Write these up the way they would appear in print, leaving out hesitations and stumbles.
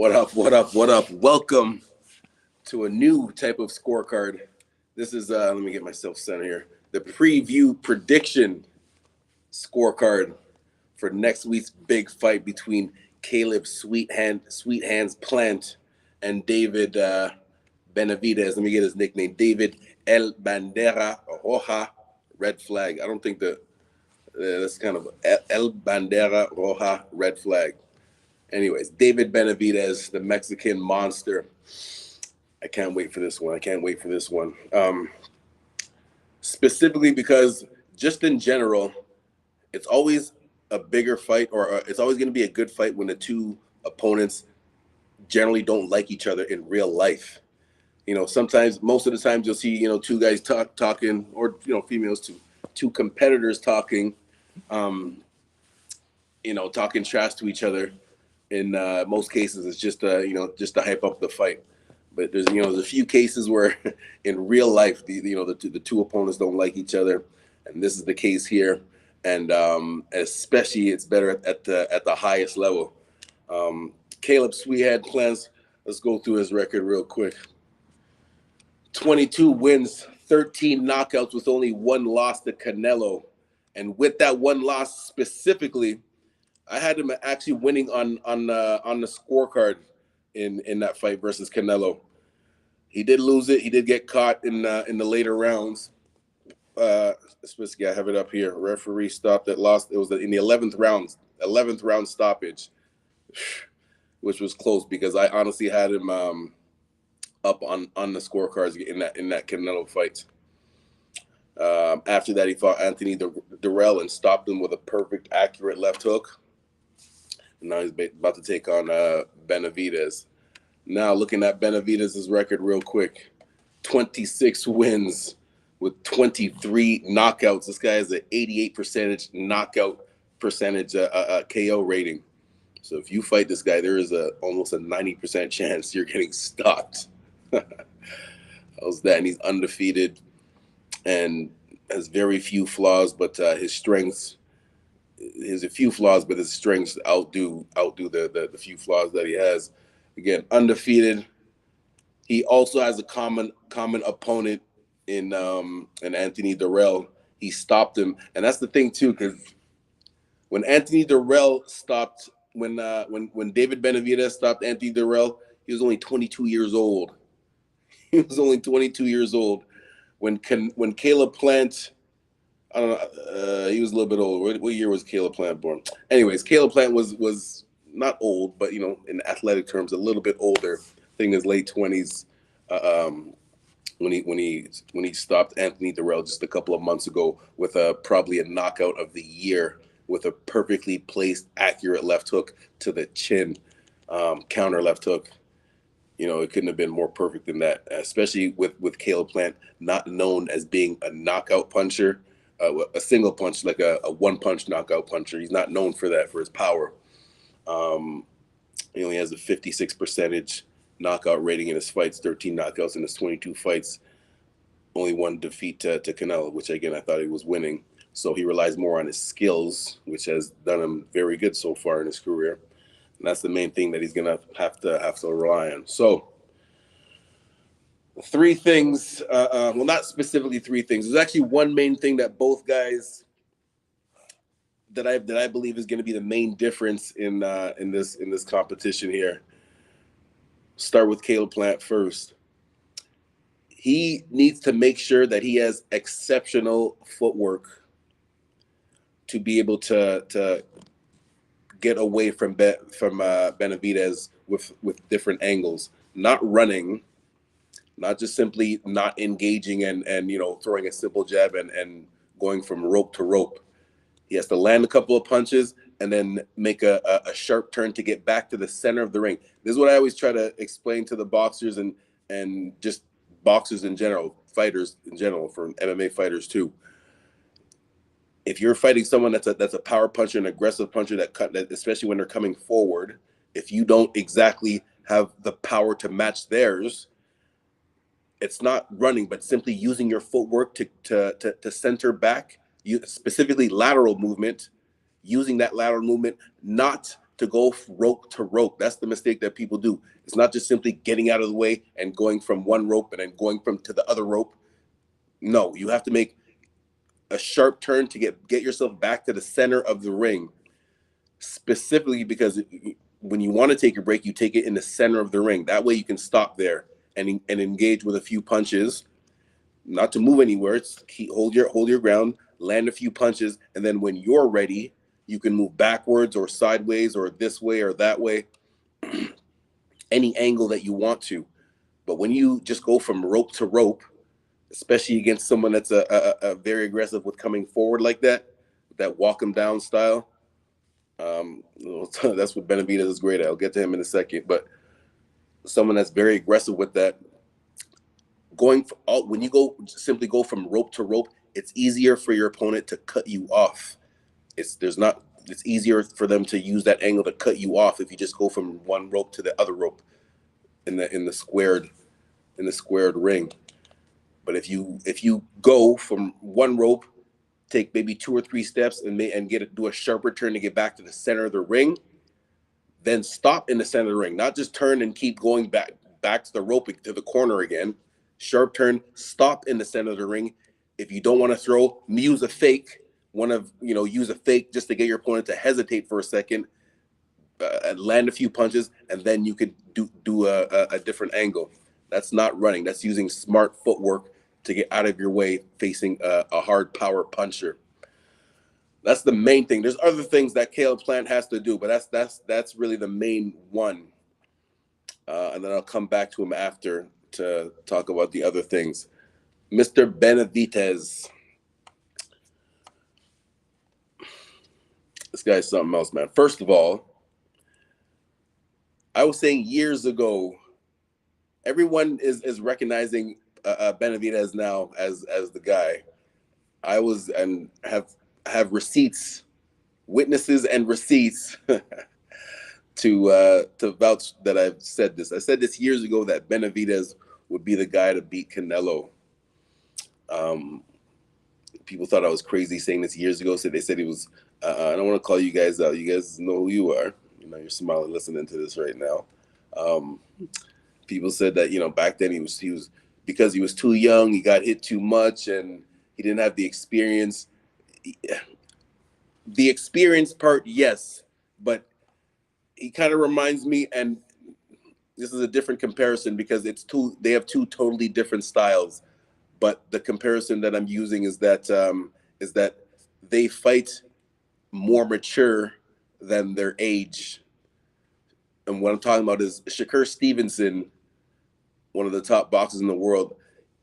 What up? What up? What up? Welcome to a new type of scorecard. This is let me get myself centered here. The preview prediction scorecard for next week's big fight between Caleb Sweet Hands Plant and David Benavidez. Let me get his nickname. David El Bandera Roja Red Flag. I don't think that's kind of El Bandera Roja Red Flag. Anyways, David Benavidez, the Mexican monster. I can't wait for this one. Specifically because just in general, it's always a bigger fight, or it's always going to be a good fight when the two opponents generally don't like each other in real life. Sometimes, most of the times, you'll see, two guys talking, or females, two competitors talking, talking trash to each other. In most cases, it's just to hype up the fight. But there's a few cases where in real life the two opponents don't like each other, and this is the case here. And especially it's better at the highest level. Caleb Sweethead Plans. Let's go through his record real quick. 22 wins, 13 knockouts with only one loss to Canelo, and with that one loss specifically, I had him actually winning on the scorecard in that fight versus Canelo. He did lose it. He did get caught in the later rounds. Especially, I have it up here. Referee stopped it. Lost. It was in the 11th round stoppage, which was close because I honestly had him up on the scorecards in that Canelo fight. After that, he fought Anthony Durrell and stopped him with a perfect, accurate left hook. Now he's about to take on Benavidez. Now looking at Benavidez's record real quick, 26 wins with 23 knockouts. This guy has an 88% knockout percentage KO rating. So if you fight this guy, there is almost a 90% chance you're getting stopped. How's that? And he's undefeated and has very few flaws, but his strengths. There's a few flaws, but his strengths outdo the few flaws that he has. Again, undefeated. He also has a common opponent in Anthony Durrell. He stopped him, and that's the thing too, because when Anthony Durrell stopped, when David Benavidez stopped Anthony Durrell, he was only 22 years old. He was only 22 years old. When Caleb Plant, I don't know. He was a little bit older. What year was Caleb Plant born? Anyways, Caleb Plant was not old, but in athletic terms, a little bit older. I think in his late 20s when he stopped Anthony Durrell just a couple of months ago with probably a knockout of the year with a perfectly placed, accurate left hook to the chin, counter left hook. It couldn't have been more perfect than that. Especially with Caleb Plant, not known as being a knockout puncher. A single punch, like a one-punch knockout puncher. He's not known for that, for his power. He only has a 56% knockout rating in his fights, 13 knockouts in his 22 fights. Only one defeat to Canelo, which, again, I thought he was winning. So he relies more on his skills, which has done him very good so far in his career. And that's the main thing that he's going to have to rely on. So three things, well, not specifically three things. There's actually one main thing that both guys that I believe is going to be the main difference in this competition here. Start with Caleb Plant first. He needs to make sure that he has exceptional footwork to be able to get away from Benavidez with different angles, not running. Not just simply not engaging and throwing a simple jab and going from rope to rope. He has to land a couple of punches and then make a sharp turn to get back to the center of the ring. This is what I always try to explain to the boxers and just boxers in general, fighters in general, for MMA fighters too. If you're fighting someone that's a power puncher, an aggressive puncher that especially when they're coming forward, if you don't exactly have the power to match theirs, it's not running, but simply using your footwork to center back, specifically lateral movement, using that lateral movement, not to go rope to rope. That's the mistake that people do. It's not just simply getting out of the way and going from one rope and then going from to the other rope. No, you have to make a sharp turn to get yourself back to the center of the ring, specifically because when you want to take your break, you take it in the center of the ring. That way you can stop there and engage with a few punches, not to move anywhere. It's hold your ground, land a few punches, and then when you're ready, you can move backwards or sideways or this way or that way, any angle that you want to. But when you just go from rope to rope, especially against someone that's a very aggressive with coming forward like that walk them down style, that's what Benavidez is great at. I'll get to him in a second. But someone that's very aggressive with that, when you simply go from rope to rope, it's easier for your opponent to cut you off. It's easier for them to use that angle to cut you off if you just go from one rope to the other rope in the squared ring. But if you go from one rope, take maybe 2 or 3 steps and do a sharper turn to get back to the center of the ring, then stop in the center of the ring. Not just turn and keep going back to the rope to the corner again. Sharp turn, stop in the center of the ring. If you don't want to throw, use a fake. Use a fake just to get your opponent to hesitate for a second, and land a few punches, and then you can do a different angle. That's not running. That's using smart footwork to get out of your way facing a hard power puncher. That's the main thing. There's other things that Caleb Plant has to do, but that's really the main one. And then I'll come back to him after to talk about the other things. Mr. Benavidez. This guy's something else, man. First of all, I was saying years ago, everyone is recognizing Benavidez now as the guy. I was and have receipts, witnesses and receipts to vouch that I've said this. I said this years ago that Benavidez would be the guy to beat Canelo. People thought I was crazy saying this years ago. So they said he was. I don't want to call you guys out. You guys know who you are. You're smiling listening to this right now. People said that back then he was because he was too young. He got hit too much, and he didn't have the experience. The experience part, yes, but he kind of reminds me, and this is a different comparison because they have two totally different styles. But the comparison that I'm using is that they fight more mature than their age. And what I'm talking about is Shakur Stevenson, one of the top boxers in the world.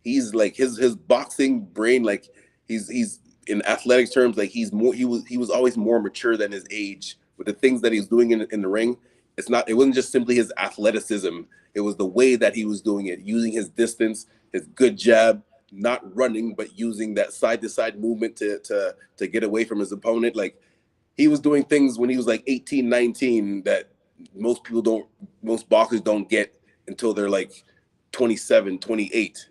He's like his boxing brain, like he's in athletic terms, like he was always more mature than his age. With the things that he's doing in the ring, it wasn't just simply his athleticism. It was the way that he was doing it, using his distance, his good jab, not running, but using that side to side movement to get away from his opponent. Like he was doing things when he was like 18, 19 that most boxers don't get until they're like 27, 28.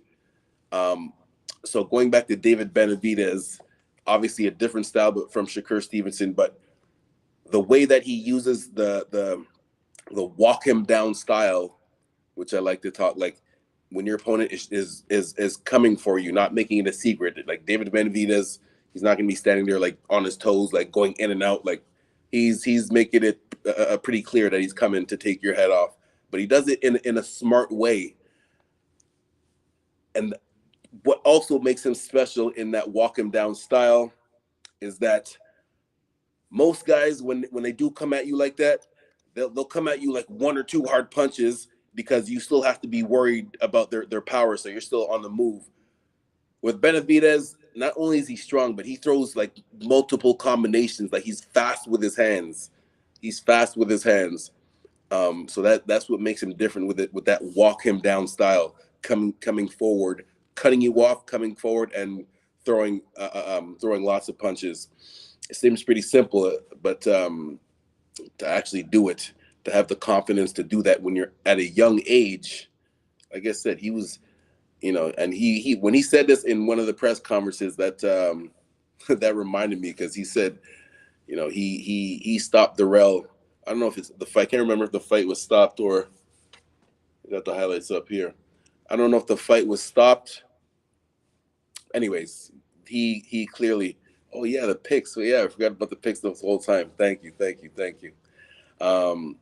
So going back to David Benavidez, obviously a different style, but from Shakur Stevenson, but the way that he uses the walk him down style, which I like to talk, like when your opponent is coming for you, not making it a secret. Like David Benavidez, he's not going to be standing there like on his toes, like going in and out. Like he's making it pretty clear that he's coming to take your head off, but he does it in a smart way. And what also makes him special in that walk him down style is that most guys, when they do come at you like that, they'll come at you like 1 or 2 hard punches because you still have to be worried about their power, so you're still on the move. With Benavidez, not only is he strong, but he throws like multiple combinations. Like he's fast with his hands. So that's what makes him different with that walk him down style, coming forward, cutting you off, coming forward, and throwing lots of punches. It seems pretty simple, but to actually do it, to have the confidence to do that when you're at a young age, like I said, he was, and he when he said this in one of the press conferences, that that reminded me, because he said, he stopped Darrell I don't know if it's the fight. I can't remember if the fight was stopped or I got the highlights up here. I don't know if the fight was stopped. Anyways, he clearly. Oh yeah, the picks. So yeah, I forgot about the picks the whole time. Thank you. Um,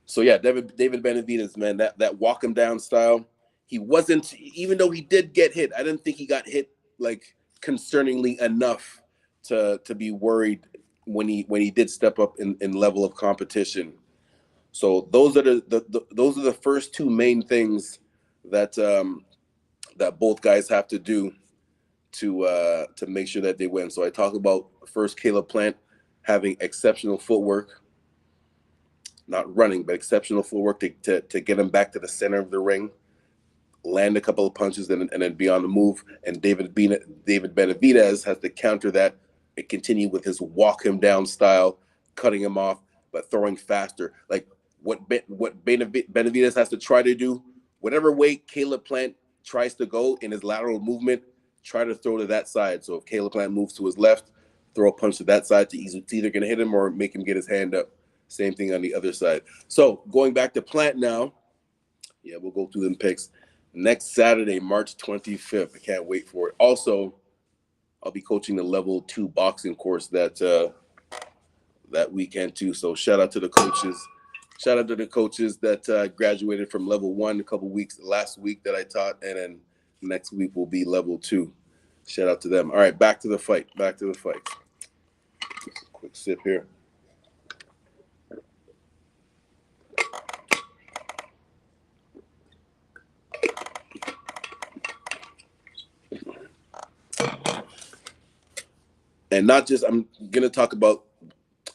so yeah, David Benavidez, man, that walk him down style. He wasn't, even though he did get hit. I didn't think he got hit like concerningly enough to be worried when he did step up in level of competition. So those are those are the first two main things that that both guys have to do to make sure that they win. So I talk about first Caleb Plant having exceptional footwork, not running, but exceptional footwork to get him back to the center of the ring, land a couple of punches, and then be on the move. And David Benavidez has to counter that and continue with his walk him down style, cutting him off, but throwing faster. Like what Benavidez has to try to do, whatever way Caleb Plant tries to go in his lateral movement, try to throw to that side. So if Caleb Plant moves to his left, throw a punch to that side. It's either going to hit him or make him get his hand up. Same thing on the other side. So going back to Plant now, yeah, we'll go through them picks. Next Saturday, March 25th. I can't wait for it. Also, I'll be coaching the level 2 boxing course that weekend too. So shout out to the coaches. Shout out to the coaches that graduated from level 1 a couple weeks last week that I taught, and then next week will be level 2. Shout out to them. All right, back to the fight. Quick sip here. And not just, I'm going to talk about,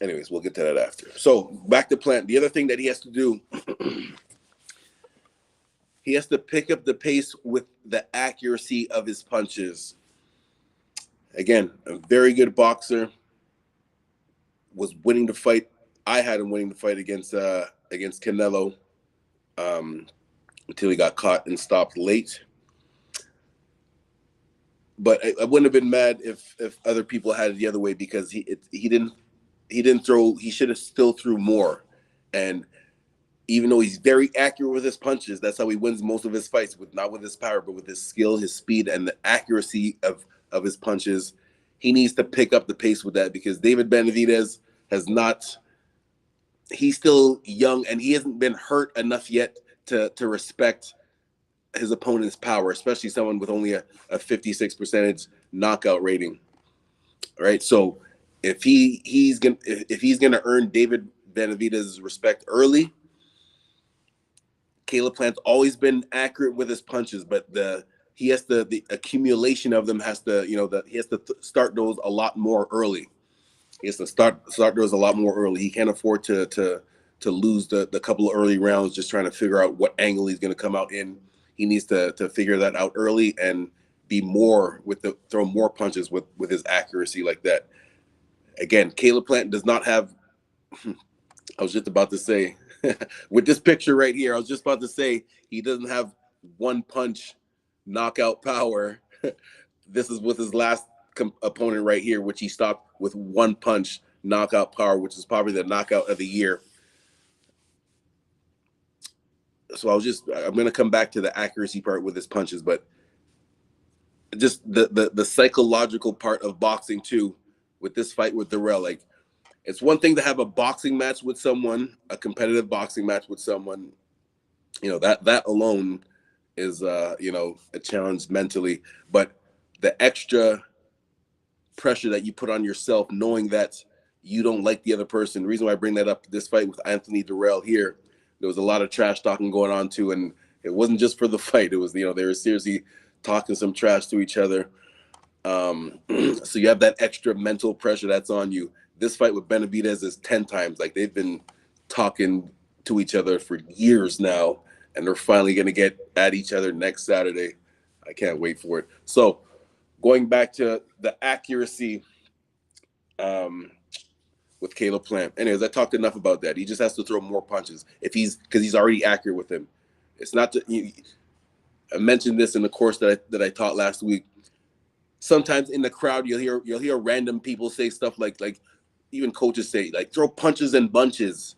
anyways, we'll get to that after. So back to Plant. The other thing that he has to do, he has to pick up the pace with the accuracy of his punches. Again, a very good boxer, was winning the fight. I had him winning the fight against Canelo until he got caught and stopped late. But I wouldn't have been mad if other people had it the other way, because he didn't throw. He should have still threw more. And even though he's very accurate with his punches, that's how he wins most of his fights, not with his power, but with his skill, his speed, and the accuracy of his punches. He needs to pick up the pace with that, because David Benavidez has not. He's still young and he hasn't been hurt enough yet to respect his opponent's power, especially someone with only a 56% knockout rating. All right, so if he's gonna earn David Benavidez's respect early, Caleb Plant's always been accurate with his punches, but the accumulation of them has to, he has to start those a lot more early. He has to start those a lot more early. He can't afford to lose the couple of early rounds just trying to figure out what angle he's going to come out in. He needs to figure that out early and be more throw more punches with his accuracy like that. Again, Caleb Plant does not have. I was just about to say, with this picture right here, I was just about to say he doesn't have one punch knockout power. This is with his last opponent right here, which he stopped with one punch knockout power, which is probably the knockout of the year. So I'm going to come back to the accuracy part with his punches, but just the psychological part of boxing too, with this fight with Darrell. Like, it's one thing to have a boxing match with someone, a competitive boxing match with someone, that alone is, a challenge mentally, but the extra pressure that you put on yourself, knowing that you don't like the other person. The reason why I bring that up, this fight with Anthony Darrell here, there was a lot of trash talking going on too, and it wasn't just for the fight. It was, they were seriously talking some trash to each other. So you have that extra mental pressure that's on you. This fight with Benavidez is 10 times. Like, they've been talking to each other for years now, and they're finally going to get at each other next Saturday. I can't wait for it. So going back to the accuracy with Caleb Plant. Anyways, I talked enough about that. He just has to throw more punches because he's already accurate with him. It's not I mentioned this in the course that I taught last week. Sometimes in the crowd, you'll hear random people say stuff like, even coaches say, like, throw punches and bunches,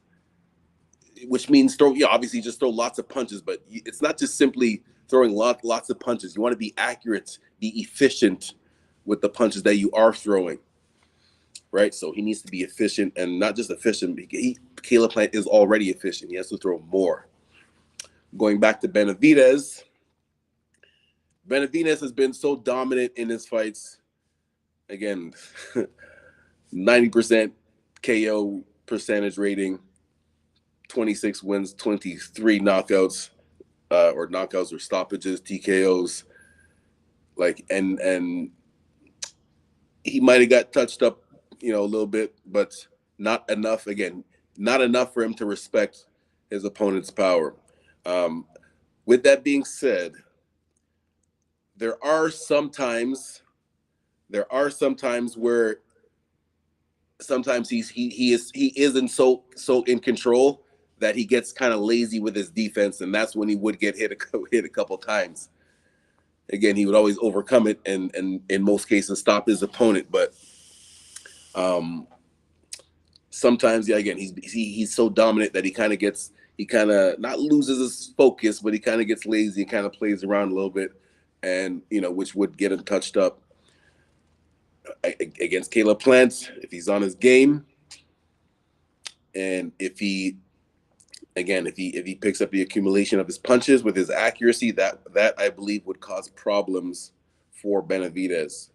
which means throw, obviously just throw lots of punches, but it's not just simply throwing lots of punches. You want to be accurate, be efficient with the punches that you are throwing, right? So he needs to be efficient, and not just efficient. Caleb Plant is already efficient. He has to throw more. Going back to Benavidez has been so dominant in his fights. Again, 90% KO percentage rating, 26 wins, 23 knockouts, or knockouts or stoppages, TKOs. Like, and he might have got touched up, a little bit, but not enough. Again, not enough for him to respect his opponent's power. With that being said, there are some times where sometimes he isn't so in control that he gets kind of lazy with his defense, and that's when he would get hit a couple times. Again, he would always overcome it and in most cases stop his opponent, but sometimes, again, he's so dominant that he kind of not loses his focus, but he kind of gets lazy and kind of plays around a little bit, and which would get him touched up. Against Caleb Plant, if he's on his game, and if he picks up the accumulation of his punches with his accuracy, that I believe would cause problems for Benavidez.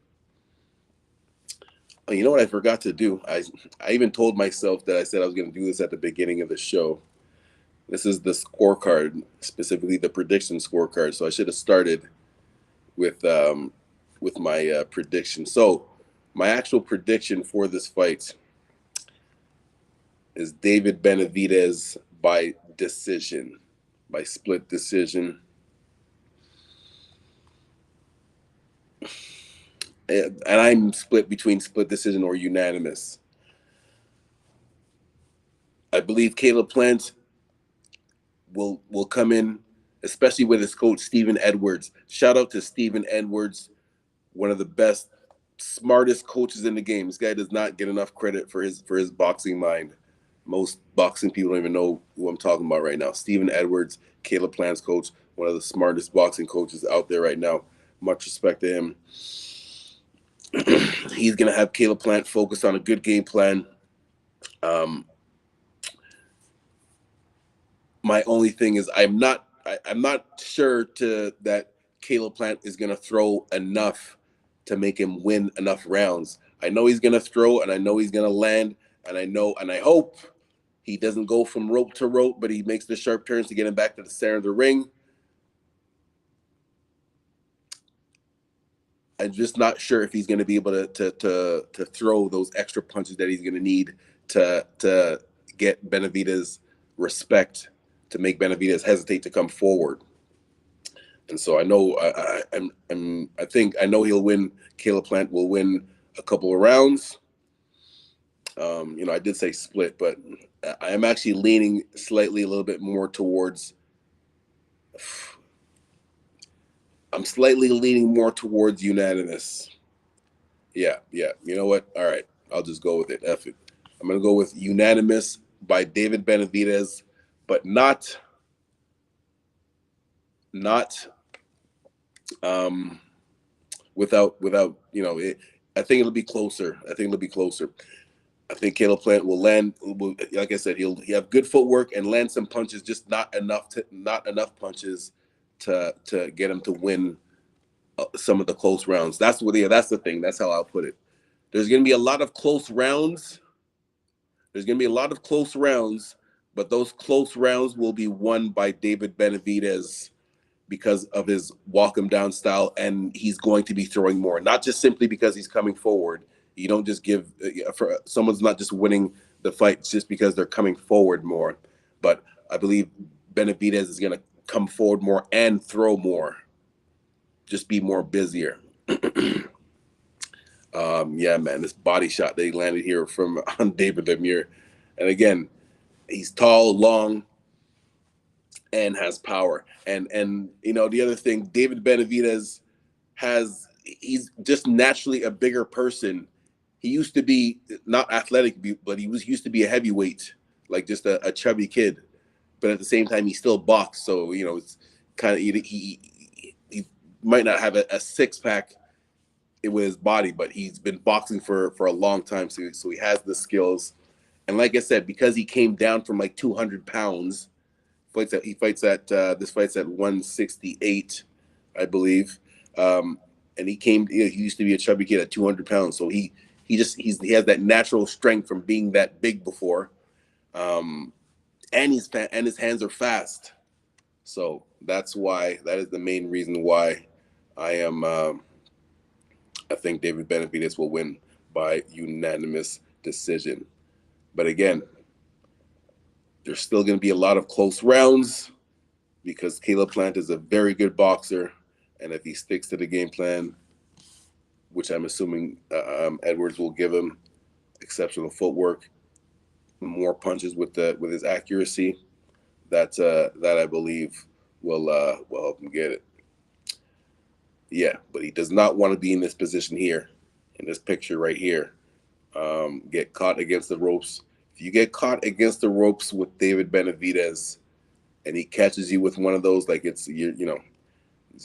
You know what I forgot to do? I even told myself that I said I was going to do this at the beginning of the show. This is the scorecard, specifically the prediction scorecard. So I should have started with my prediction. So my actual prediction for this fight is David Benavidez by decision, by split decision. And I'm split between split decision or unanimous. I believe Caleb Plant will come in, especially with his coach, Stephen Edwards. Shout out to Stephen Edwards, one of the best, smartest coaches in the game. This guy does not get enough credit for his boxing mind. Most boxing people don't even know who I'm talking about right now. Stephen Edwards, Caleb Plant's coach, one of the smartest boxing coaches out there right now. Much respect to him. He's going to have Caleb Plant focus on a good game plan. My only thing is I'm not sure that Caleb Plant is going to throw enough to make him win enough rounds. I know he's going to throw, and I know he's going to land, and I hope he doesn't go from rope to rope, but he makes the sharp turns to get him back to the center of the ring. I'm just not sure if he's going to be able to throw those extra punches that he's going to need to get Benavidez respect, to make Benavidez hesitate to come forward. And so I know I know he'll win. Caleb Plant will win a couple of rounds. I did say split, but I am actually leaning slightly a little bit more towards. I'm slightly leaning more towards unanimous. Yeah. You know what? All right. I'll just go with it. F it. I'm going to go with unanimous by David Benavidez, but not without I think it'll be closer. I think Caleb Plant will land. Like I said, he'll have good footwork and land some punches, just not enough punches to get him to win some of the close rounds. That's the thing. That's how I'll put it. There's going to be a lot of close rounds. But those close rounds will be won by David Benavidez because of his walk him down style, and he's going to be throwing more, not just simply because he's coming forward. You don't just give for someone's not just winning the fight just because they're coming forward more. But I believe Benavidez is going to come forward more and throw more, just be more busier. Yeah, man, this body shot they landed here on David Lemieux. And again, he's tall, long, and has power. And the other thing, David Benavidez he's just naturally a bigger person. he used to be not athletic, but he used to be a heavyweight, like just a chubby kid. But at the same time, he still boxed. So it's kind of he might not have a six pack with his body, but he's been boxing for a long time. So he has the skills. And like I said, because he came down from like 200 pounds, this fight's at 168, I believe. And he used to be a chubby kid at 200 pounds. So he has that natural strength from being that big before. And his hands are fast. So that is the main reason why I think David Benavidez will win by unanimous decision. But again, there's still going to be a lot of close rounds because Caleb Plant is a very good boxer. And if he sticks to the game plan, which I'm assuming Edwards will give him, exceptional footwork, more punches with his accuracy, that I believe will help him get it. Yeah, but he does not want to be in this position here, in this picture right here. Get caught against the ropes. If you get caught against the ropes with David Benavidez, and he catches you with one of those, like there's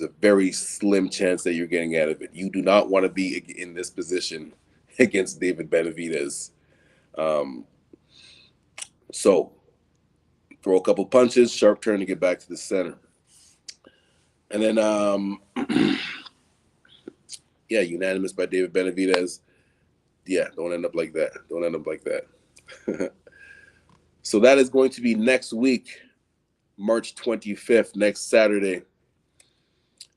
a very slim chance that you're getting out of it. You do not want to be in this position against David Benavidez. So throw a couple punches, sharp turn to get back to the center. And then, yeah, unanimous by David Benavidez. Yeah, don't end up like that. So that is going to be next week, March 25th, next Saturday.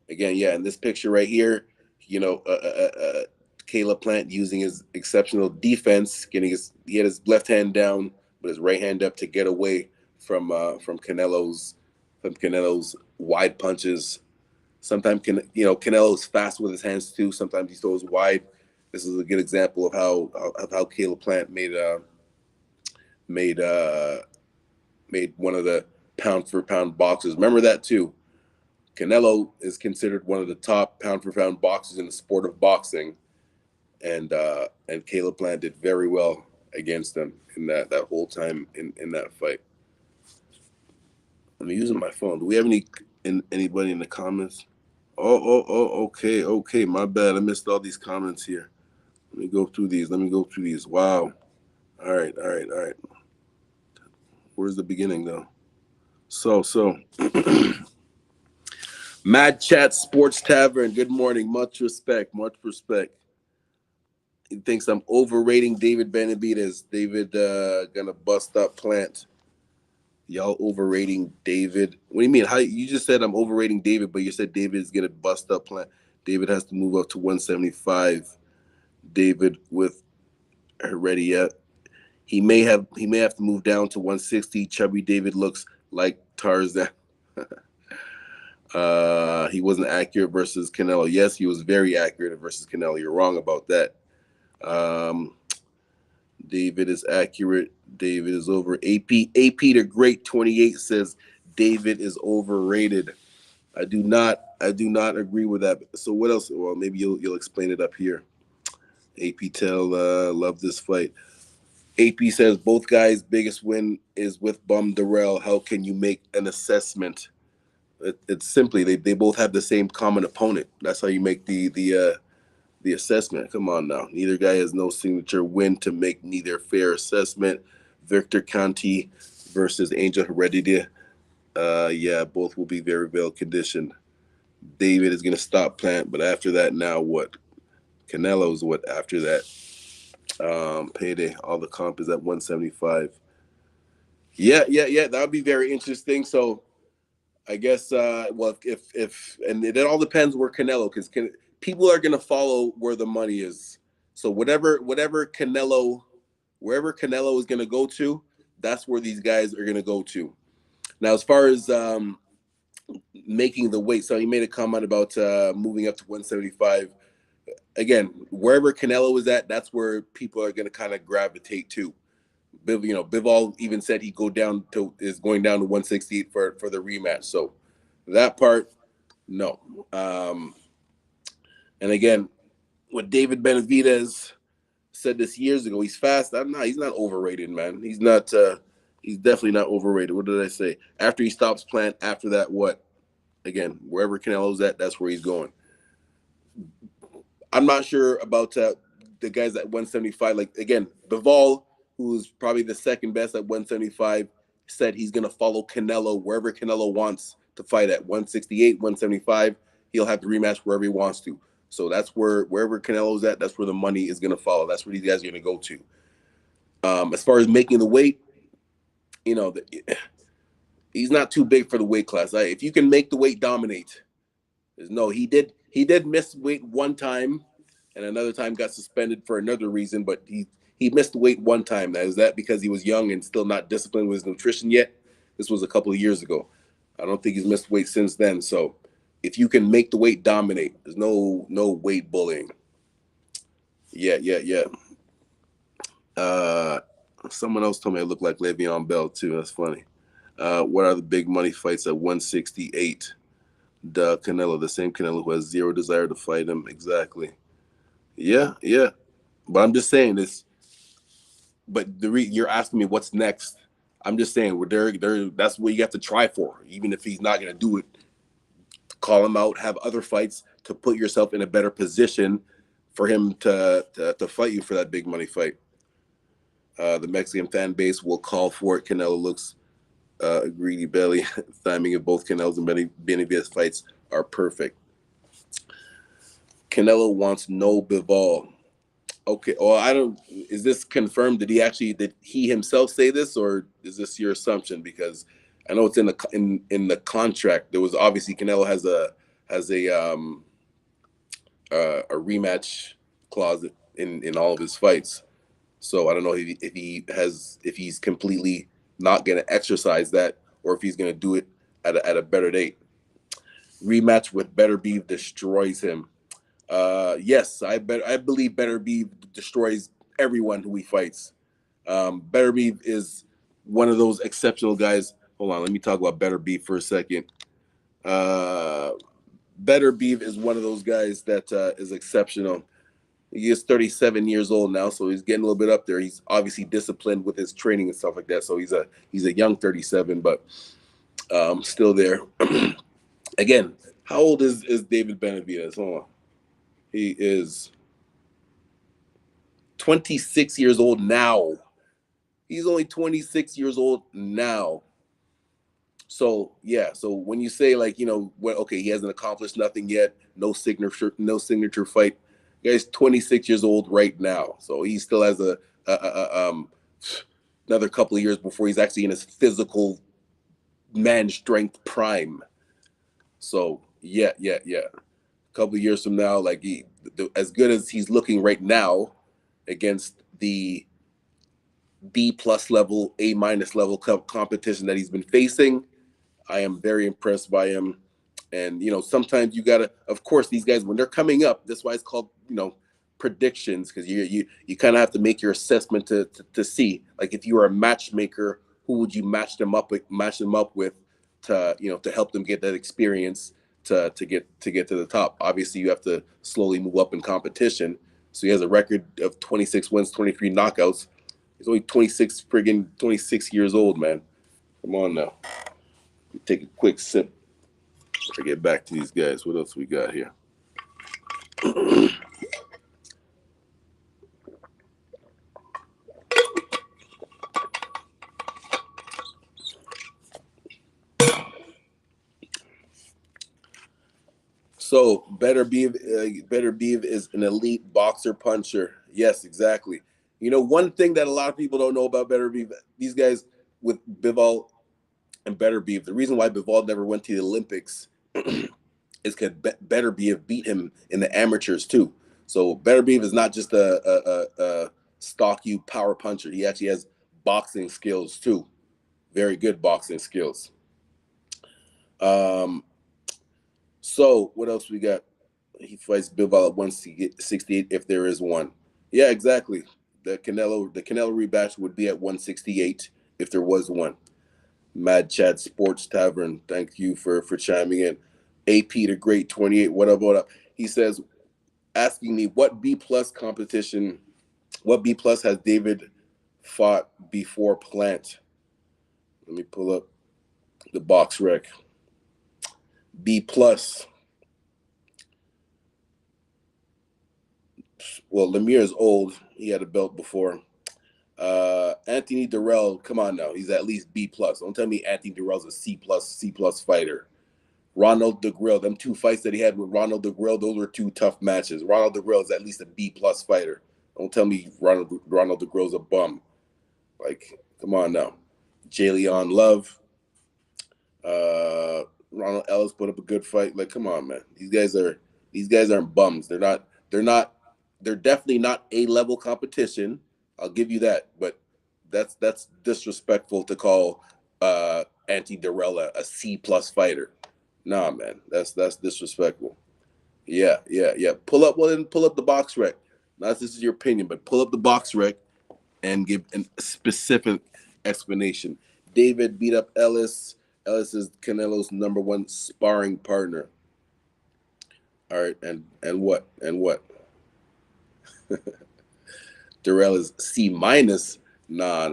Again, yeah, in this picture right here, Caleb Plant using his exceptional defense, he had his left hand down, but his right hand up to get away from Canelo's wide punches. Sometimes Canelo's fast with his hands too. Sometimes he throws wide. This is a good example of how Caleb Plant made one of the pound for pound boxers. Remember that too. Canelo is considered one of the top pound for pound boxers in the sport of boxing, and Caleb Plant did very well against him in that whole time in that fight. I'm using my phone. Do we have anybody in the comments? Okay. My bad. I missed all these comments here. Let me go through these. Wow. All right. Where's the beginning though? So Mad Chat Sports Tavern. Good morning. Much respect. He thinks I'm overrating David Benavidez. David gonna bust up Plant. Y'all overrating David. What do you mean? How you just said I'm overrating David, but you said David is gonna bust up Plant. David has to move up to 175. David with Heredia. He may have to move down to 160. Chubby David looks like Tarzan. He wasn't accurate versus Canelo. Yes, he was very accurate versus Canelo. You're wrong about that. David is accurate. David is over. AP the Great 28 says David is overrated. I do not agree with that. So what else? Well, maybe you'll explain it up here. AP tell love this fight. AP says both guys' biggest win is with Bum Darrell. How can you make an assessment? It's simply they both have the same common opponent. That's how you make the assessment. Come on now. Neither guy has no signature win to make neither fair assessment. Victor Conti versus Angel Heredia. Yeah, both will be very well conditioned. David is going to stop Plant, but after that, now what? Canelo's what after that? Payday. All the comp is at 175. Yeah. That would be very interesting. So I guess, well, if and it all depends where Canelo, because people are going to follow where the money is. So wherever Canelo is going to go to, that's where these guys are going to go to. Now, as far as making the weight, so he made a comment about moving up to 175. Again, wherever Canelo is at, that's where people are going to kind of gravitate to. Bivol even said is going down to 168 for the rematch. So that part, no. And again, with David Benavidez, said this years ago. He's fast. He's not overrated, man. He's not. He's definitely not overrated. What did I say? After he stops playing, after that, what? Again, wherever Canelo's at, that's where he's going. I'm not sure about the guys at 175. Like, again, Bivol, who's probably the second best at 175, said he's going to follow Canelo wherever Canelo wants to fight at 168, 175. He'll have to rematch wherever he wants to. So that's wherever Canelo's at, that's where the money is going to follow. That's where these guys are going to go to. As far as making the weight, he's not too big for the weight class. If you can make the weight, dominate. No, he did miss weight one time, and another time got suspended for another reason. But he missed weight one time. Now, is that because he was young and still not disciplined with his nutrition yet? This was a couple of years ago. I don't think he's missed weight since then. So if you can make the weight, dominate. There's no weight bullying. Yeah. Someone else told me I look like Le'Veon Bell too. That's funny. What are the big money fights at 168? Canelo, the same Canelo who has zero desire to fight him. Exactly. Yeah. But I'm just saying this. But you're asking me what's next. I'm just saying that's what you have to try for. Even if he's not going to do it, call him out, have other fights to put yourself in a better position for him to fight you for that big money fight. The Mexican fan base will call for it. Canelo looks a greedy belly. Timing of both Canelo's and Benavidez fights are perfect. Canelo wants no Bivol. Okay. Well, I don't. Is this confirmed? Did he himself say this, or is this your assumption? Because I know it's in the contract. There was obviously Canelo has a rematch clause in all of his fights. So I don't know if he's completely not going to exercise that, or if he's going to do it at a better date. Rematch with Benavidez destroys him. Yes, I believe Benavidez destroys everyone who he fights. Benavidez is one of those exceptional guys. Hold on, let me talk about Benavidez for a second. Benavidez is one of those guys that is exceptional. He is 37 years old now, so he's getting a little bit up there. He's obviously disciplined with his training and stuff like that. So he's a young 37, but still there. Again, how old is David Benavidez? Hold on. He is 26 years old now. He's only 26 years old now. So yeah, so when you say he hasn't accomplished nothing yet, no signature fight. The guy's 26 years old right now, so he still has another couple of years before he's actually in his physical man strength prime. So yeah. A couple of years from now, as good as he's looking right now against the B+ level, A- level competition that he's been facing, I am very impressed by him. And, sometimes you got to, of course, these guys, when they're coming up, that's why it's called, predictions, because you kind of have to make your assessment to see, like, if you were a matchmaker, who would you match them up with to help them get that experience to get to the top. Obviously, you have to slowly move up in competition. So he has a record of 26 wins, 23 knockouts. He's only 26 years old, man. Come on now. Take a quick sip. I get back to these guys. What else we got here? So Benavidez is an elite boxer puncher. Yes, exactly. One thing that a lot of people don't know about Benavidez, these guys with Bivol and Benavidez, the reason why Bivol never went to the Olympics is because Benavidez beat him in the amateurs too. So Benavidez is not just a stock you power puncher. He actually has boxing skills too. Very good boxing skills. So what else we got? He fights Bivol at 168 if there is one. Yeah, exactly. The Canelo rematch would be at 168 if there was one. Mad Chad Sports Tavern, thank you for chiming in. AP the Great 28, what up? He says, asking me what B+ competition What B plus has David fought before Plant? Let me pull up the box rec. B plus. Well, Lemire is old. He had a belt before. Anthony Durrell, come on now. He's at least B plus. Don't tell me Anthony Durrell's a C plus fighter. Ronald DeGrill, them 2 fights that he had with Ronald DeGrill, those were 2 tough matches. Ronald DeGrill is at least a B plus fighter. Don't tell me Ronald DeGrill's a bum. Like, come on now. Jalen Love, Ronald Ellis put up a good fight. Like, come on, man. These guys aren't bums. They're definitely not A-level competition. I'll give you that. But that's disrespectful to call Anthony Durrell a C plus fighter. Nah, man, that's disrespectful. Yeah. Pull up the box rec. Not this is your opinion, but pull up the box rec and give a specific explanation. David beat up Ellis. Ellis is Canelo's #1 sparring partner. All right, and what? Durrell is C minus. Nah.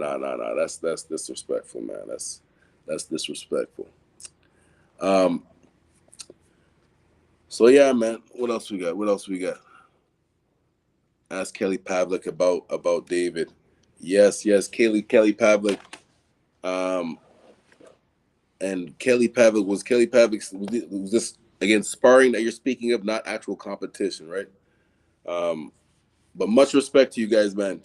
That's disrespectful, man. That's disrespectful. So yeah, man. What else we got? Ask Kelly Pavlik about David. Yes, Kelly Pavlik. And Kelly Pavlik was this again sparring that you're speaking of, not actual competition, right? But much respect to you guys, man.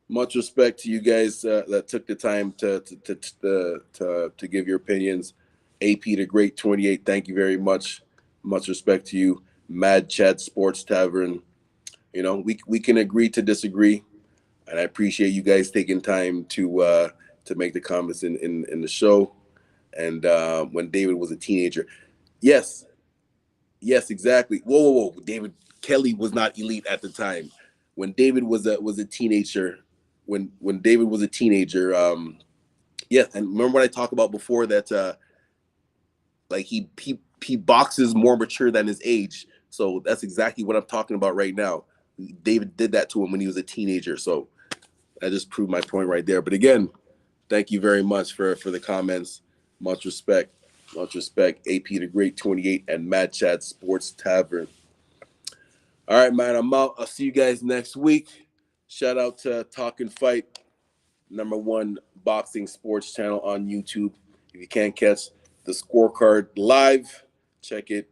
Much respect to you guys that took the time to give your opinions. AP the Great 28, thank you very much. Much respect to you. Mad Chad Sports Tavern. You know, we can agree to disagree, and I appreciate you guys taking time to make the comments in the show. And when David was a teenager, yes, exactly. Whoa. David Kelly was not elite at the time. When David was a teenager, when David was a teenager, yes, and remember what I talked about before that like he boxes more mature than his age. So that's exactly what I'm talking about right now. David did that to him when he was a teenager. So I just proved my point right there. But again, thank you very much for the comments. Much respect. AP the Great 28 and Mad Chad Sports Tavern. All right, man, I'm out. I'll see you guys next week. Shout out to Talk and Fight, #1 boxing sports channel on YouTube. If you can't catch the Scorecard live, check it.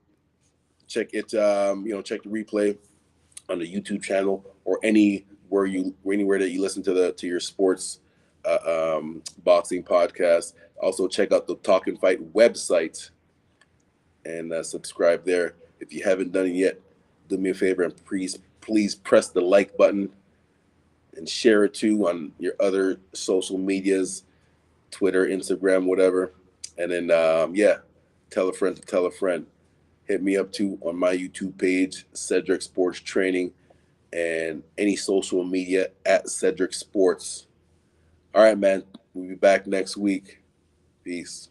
Check the replay on the YouTube channel or anywhere that you listen to your sports boxing podcast. Also check out the Talk and Fight website and subscribe there. If you haven't done it yet, do me a favor and please press the like button and share it too on your other social medias, Twitter, Instagram, whatever. And then tell a friend to tell a friend. Hit me up too on my YouTube page, Cedric Sports Training, and any social media at Cedric Sports. All right, man. We'll be back next week. Peace.